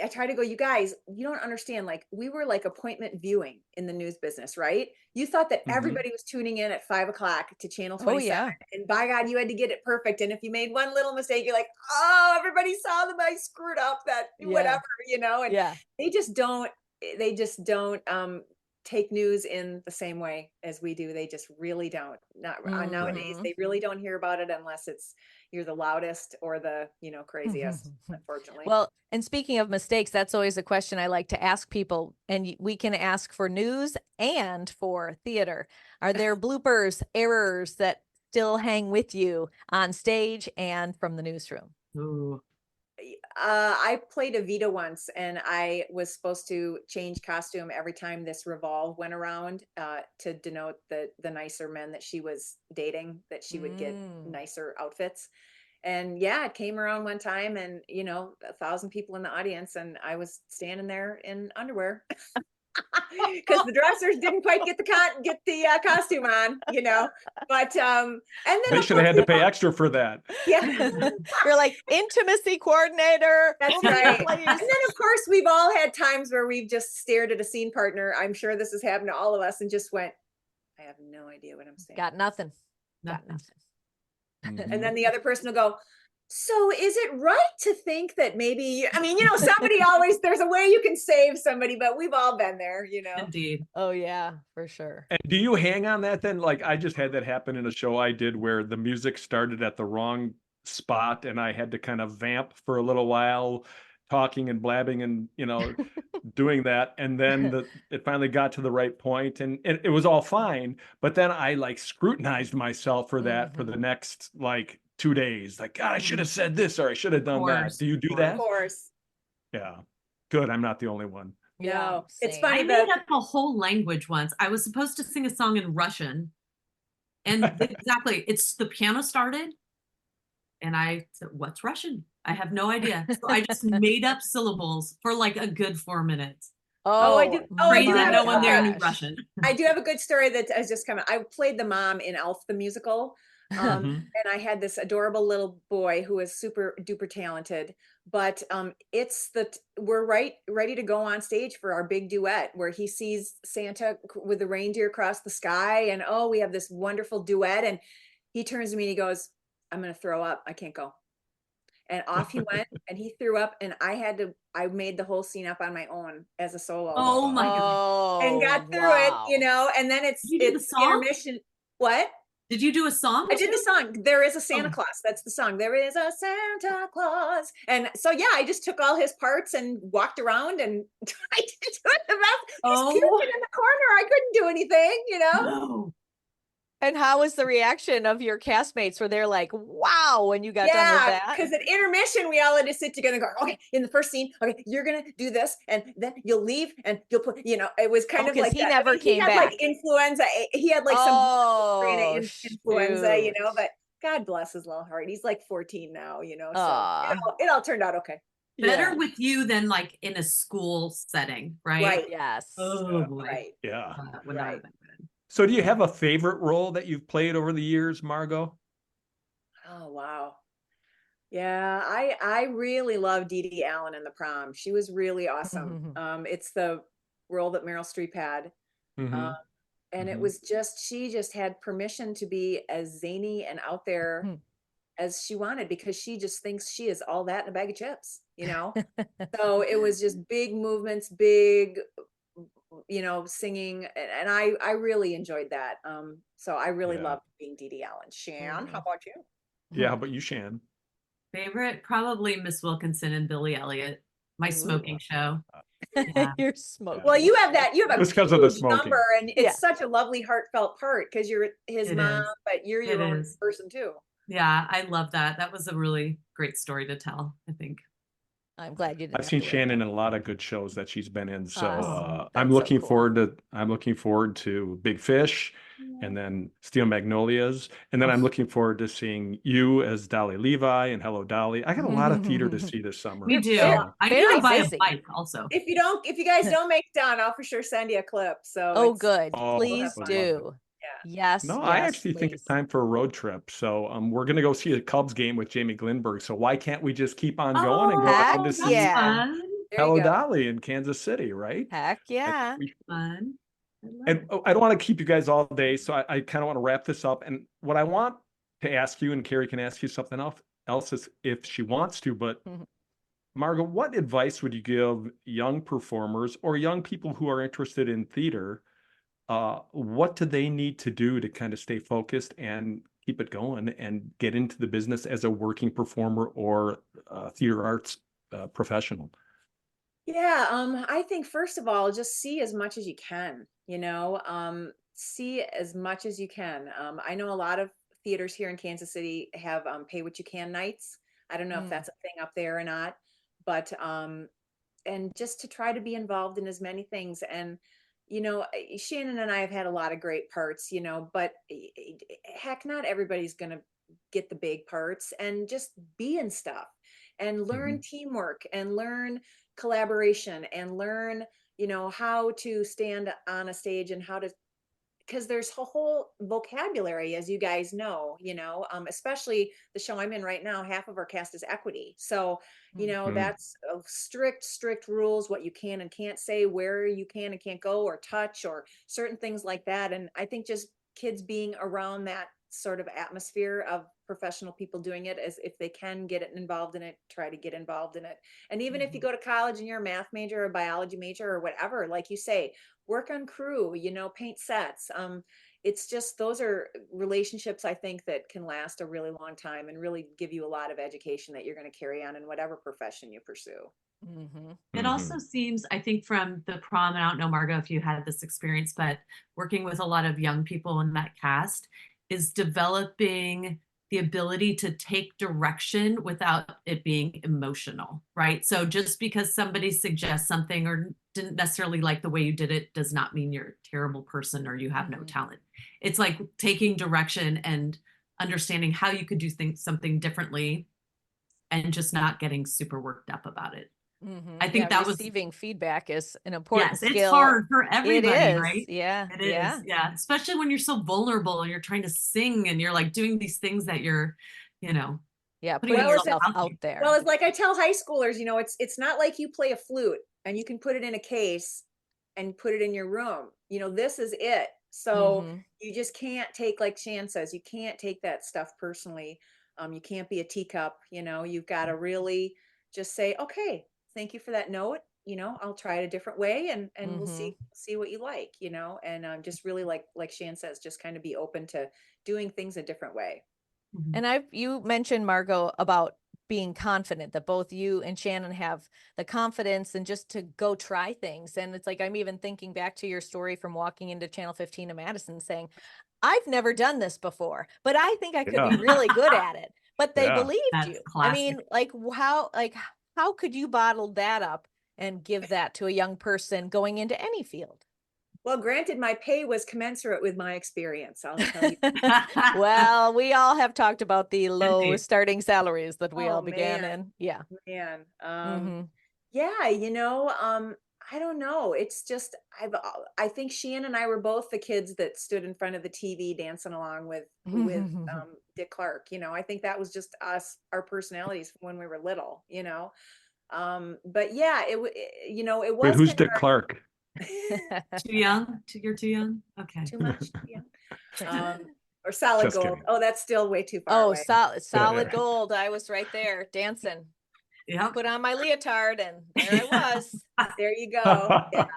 I try to go, you guys, you don't understand. Like, we were like appointment viewing in the news business, right? You thought that Mhm. everybody was tuning in at 5 o'clock to channel Oh 27. yeah. And by God, you had to get it perfect. And if you made one little mistake, you're like, oh, everybody saw that I screwed up that Yeah. whatever, you know, and Yeah. they just don't, take news in the same way as we do. They just really don't. Not nowadays. Mhm. They really don't hear about it unless you're the loudest or the, craziest, unfortunately. Well, and speaking of mistakes, that's always a question I like to ask people. And we can ask for news and for theater. Are there bloopers, errors that still hang with you on stage and from the newsroom? Ooh. I played Evita once, and I was supposed to change costume every time this revolve went around to denote the nicer men that she was dating, that she would get nicer outfits. And yeah, it came around one time, and 1,000 people in the audience, and I was standing there in underwear because the dressers didn't quite get the costume on, But and then They of should have course had to pay extra for that. yeah. You're like intimacy coordinator. That's over right. here, And please. then, of course, we've all had times where we've just stared at a scene partner. I'm sure this has happened to all of us and just went, I have no idea what I'm saying. Got nothing. Got Nothing. nothing. Mhm. And then the other person will go, so is it right to think that maybe, somebody always, there's a way you can save somebody, but we've all been there, Indeed. Oh yeah, for sure. And do you hang on that then? Like I just had that happen in a show I did where the music started at the wrong spot and I had to kind of vamp for a little while, talking and blabbing and doing that. And then it finally got to the right point and it was all fine. But then I like scrutinized myself for that for the next like 2 days. Like, God, I should have said this or I should have done that. course, Do you do of Of that? course. Yeah. Good. I'm not the only one. Yeah, No, it's same. funny. I made up a whole language once. I was supposed to sing a song in Russian. And exactly, it's the piano started. And I said, what's Russian? I have no idea. So I just made up syllables for like a good 4 minutes. Oh, I do. Oh, I Crazy do that have no a- one there knew gosh. Russian. I do have a good story that has just come out. I played the mom in Elf the musical. Mhm. And I had this adorable little boy who is super duper talented, but we're ready to go on stage for our big duet where he sees Santa with the reindeer across the sky, and oh, we have this wonderful duet, and he turns to me and he goes, I'm gonna throw up, I can't go. And off he went, and he threw up, and I made the whole scene up on my own as a solo. Oh my God. And got through it, and then Did you do the it's song? intermission. What? Did you do a song? I did the too? song. There is a Santa Oh. Claus. That's the song. There is a Santa Claus. And so, yeah, I just took all his parts and walked around and I did it the best. He's Oh. puking in the corner. I couldn't do anything, No. And how was the reaction of your castmates? Were they like, wow, when you got done with Yeah, that? because at intermission, we all had to sit together and go, okay, in the first scene, okay, you're going to do this, and then you'll leave, and you'll put, it was kind of 'cause like he that. never He came had back. like influenza. He had like Oh, some influenza, shoot. but God bless his little heart. He's like 14 now, so Aw. it all turned out okay. Better Yeah. with you than like in a school setting, right? Right. Yes. Oh boy. Right. Yeah. That would not have been good. So do you have a favorite role that you've played over the years, Margo? Oh, wow. Yeah, I really love Dee Dee Allen in The Prom. She was really awesome. It's the role that Meryl Streep had. Mhm. And it Mhm. was she just had permission to be as zany and out there as she wanted because she just thinks she is all that in a bag of chips, So it was just big movements, big, singing. And I really enjoyed that. So I really Yeah. loved being Dee Dee Allen. Shan, how about you? Yeah, how about you, Shan? Favorite? Probably Miss Wilkinson and Billy Elliot. My smoking show. Yeah. You're smoking. Well, you have a Just 'cause of the huge smoking. number, and it's Yeah. such a lovely, heartfelt part because you're his It mom, is. but you're your It own is. person too. Yeah, I love that. That was a really great story to tell, I think. I'm glad you didn't I've have seen to wear Shannon makeup. in a lot of good shows that she's been in. So Awesome. I'm That's so looking cool. forward to Big Fish and then Steel Magnolias. And then I'm Oh. looking forward to seeing you as Dolly Levi and Hello Dolly. I got a lot of theater to see this summer. Me too. Very, So, I need very to buy busy. a bike also. if you guys don't make it down, I'll for sure send you a clip. So Oh, it's good. oh, we'll have Please would fun. love it. do. Yeah. Yes, No, I yes, actually think it's please. time for a road trip. So we're going to go see a Cubs game with Jamie Glenberg. So why can't we just keep on going and go Heck down to That's see yeah. fun. There you Hello go. Dolly in Kansas City, right? Heck I think yeah. we should. Fun. I love And it. I don't want to keep you guys all day, so I kind of want to wrap this up. And what I want to ask you, and Carrie can ask you something else is if she wants to, but Mhm. Margo, what advice would you give young performers or young people who are interested in theater? What do they need to do to kind of stay focused and keep it going and get into the business as a working performer or theater arts professional? Yeah, I think first of all, just see as much as you can, see as much as you can. I know a lot of theaters here in Kansas City have pay what you can nights. I don't know if Mm. that's a thing up there or not, but and just to try to be involved in as many things. And Shannon and I have had a lot of great parts, but heck, not everybody's gonna get the big parts, and just be in stuff and learn Mhm. teamwork and learn collaboration and learn how to stand on a stage and how to, because there's a whole vocabulary, as you guys know, especially the show I'm in right now, half of our cast is equity. So Mhm. that's strict rules, what you can and can't say, where you can and can't go or touch or certain things like that. And I think just kids being around that sort of atmosphere of professional people doing it, as if they can get involved in it, try to get involved in it. And even if you Mhm. go to college and you're a math major or a biology major or whatever, like you say, work on crew, paint sets. It's just, those are relationships I think that can last a really long time and really give you a lot of education that you're going to carry on in whatever profession you pursue. Mhm. It also Mhm. seems, I think, from the prom, and I don't know, Margo, if you had this experience, but working with a lot of young people in that cast is developing the ability to take direction without it being emotional, right? So just because somebody suggests something or didn't necessarily like the way you did it does not mean you're a terrible person or you have no Mhm. talent. It's like taking direction and understanding how you could do something differently and just not getting super worked up about it. I Yeah, think that was, receiving feedback is an important yes, it's skill. hard for It everybody, is. right? Yeah. It Yeah. is, yeah. Especially when you're so vulnerable and you're trying to sing and you're like doing these things that you're, you know, Yeah. putting Putting Well, yourself yourself out out there. Well, there. it's like I tell high schoolers, it's not like you play a flute and you can put it in a case and put it in your room. This is it. So Mhm. you just can't take, like Shan says, you can't take that stuff personally. You can't be a teacup, you've got to really just say, okay, thank you for that note. I'll try it a different way, and we'll Mhm. see what you like, and just really, like Shan says, just kind of be open to doing things a different way. Mhm. And you mentioned, Margo, about being confident, that both you and Shannon have the confidence and just to go try things. And it's like, I'm even thinking back to your story from walking into Channel 15 in Madison saying, I've never done this before, but I think I could be Yeah. really good at it. But they Yeah. believed That's you. I classic. mean, how could you bottle that up and give that to a young person going into any field? Well, granted, my pay was commensurate with my experience, I'll tell you. Well, we all have talked about the low Indeed. starting salaries that we Oh all began man, in. Yeah. man. Hmm. Yeah, I don't know. It's just I think Shan and I were both the kids that stood in front of the TV dancing along with Dick Clark. I think that was just us, our personalities from when we were little. But yeah, it Wait, was who's kind of Dick Clark? Too young? You're too young? Okay. too much. Yeah. Or Solid Just Gold. kidding. Oh, that's still way too far Oh, away. solid gold. I was right there dancing. Yep. Put on my leotard and there I was. There you go. Yeah.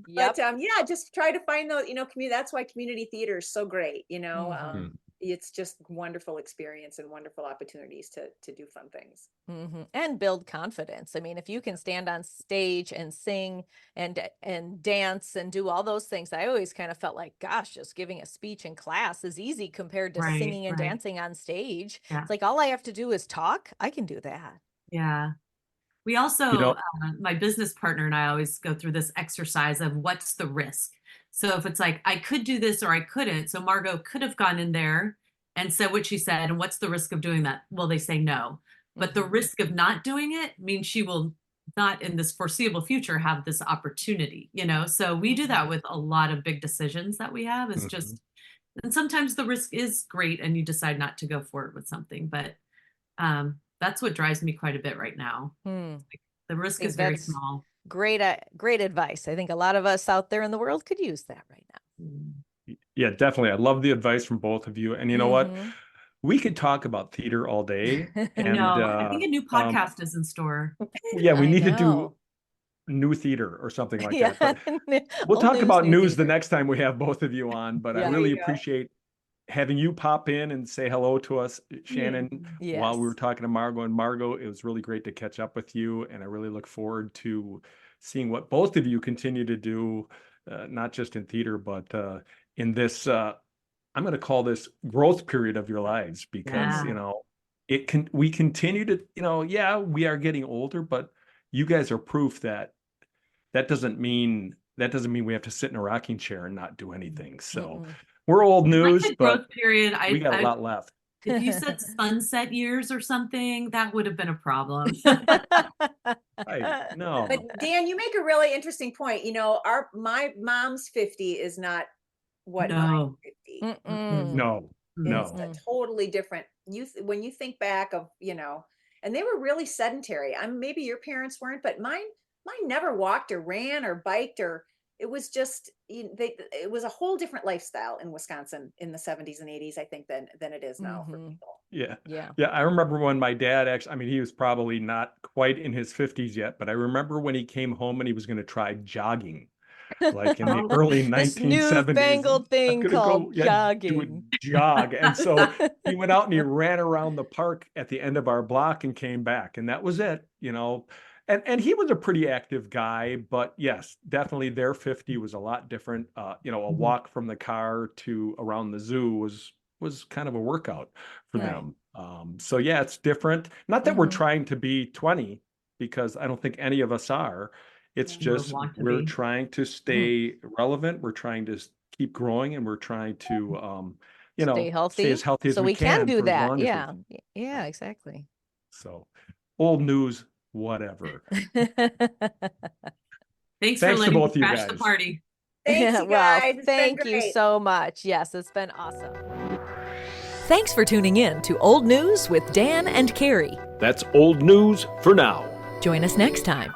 Yep. But yeah, just try to find those, community. That's why community theater is so great. Hmm. It's just wonderful experience and wonderful opportunities to do fun things. And build confidence. I mean, if you can stand on stage and sing and dance and do all those things, I always kind of felt like, gosh, just giving a speech in class is easy compared to Right, singing and right. dancing on stage. Yeah. It's like all I have to do is talk. I can do that. Yeah. We also, You know, my business partner and I always go through this exercise of what's the risk. So if it's like, I could do this or I couldn't. So Margo could have gone in there and said what she said. And what's the risk of doing that? Well, they say no. But the risk of not doing it means she will not in this foreseeable future have this opportunity, you know? So we do that with a lot of big decisions that we have. It's mhm. just, and sometimes the risk is great and you decide not to go forward with something. But that's what drives me quite a bit right now. Hmm. The risk think is very that's small. great advice. I think a lot of us out there in the world could use that right now. Yeah, definitely. I love the advice from both of you. And you know what? Mhm. We could talk about theater all day. I And know. I think a new podcast is in store. yeah, we I need to do know. new theater or something like Yeah. that. But we'll Old talk news, about new news the theater. next time we have both of you on. But I Yeah. There really you go. appreciate having you pop in and say hello to us, Shannon, while we were Yes. talking to Margo. And Margo, it was really great to catch up with you. And I really look forward to seeing what both of you continue to do, not just in theater, but in this, I'm going to call this growth period of your lives, because, Yeah. you know, we continue to, you know, yeah, we are getting older, but you guys are proof that that doesn't mean we have to sit in a rocking chair and not do anything. So Mm-mm. we're old Like news, the growth but period, we got a lot left. if you said sunset years or something, that would have been a problem. Right. No. But Dan, you make a really interesting point. You know, my mom's 50 is not what mine No. 50. Mm-mm. No. It's No. a totally different when you think back of, and they were really sedentary. Maybe your parents weren't, but mine never walked or ran or biked, or it was just it was a whole different lifestyle in Wisconsin in the 70s and 80s, I think, than it is now for people. Yeah. Yeah. Yeah. I remember when my dad actually, I mean, he was probably not quite in his 50s yet, but I remember when he came home and he was going to try jogging, like in the early This 1970s. newfangled I'm thing gonna go, called yeah, do a jogging. jog. And so he went out and he ran around the park at the end of our block and came back. And that was it, you know. And he was a pretty active guy, but yes, definitely their 50 was a lot different. You know, a walk from the car to around the zoo was kind of a workout for Right. them. So yeah, it's different. Not that we're Mhm. trying to be 20, because I don't think any of us are. It's Never just want to we're be. trying to stay relevant. We're trying to keep growing, and we're trying to, you Stay know, stay healthy. as healthy as So we we can do for as that. long as we Yeah. can. Yeah, exactly. So, old news, whatever. Thanks for Thanks to letting me both of you crash the guys. party. Thanks, you Well, guys. It's been thank you great. so much. Yes, it's been awesome. Thanks for tuning in to Old News with Dan and Carrie. That's old news for now. Join us next time.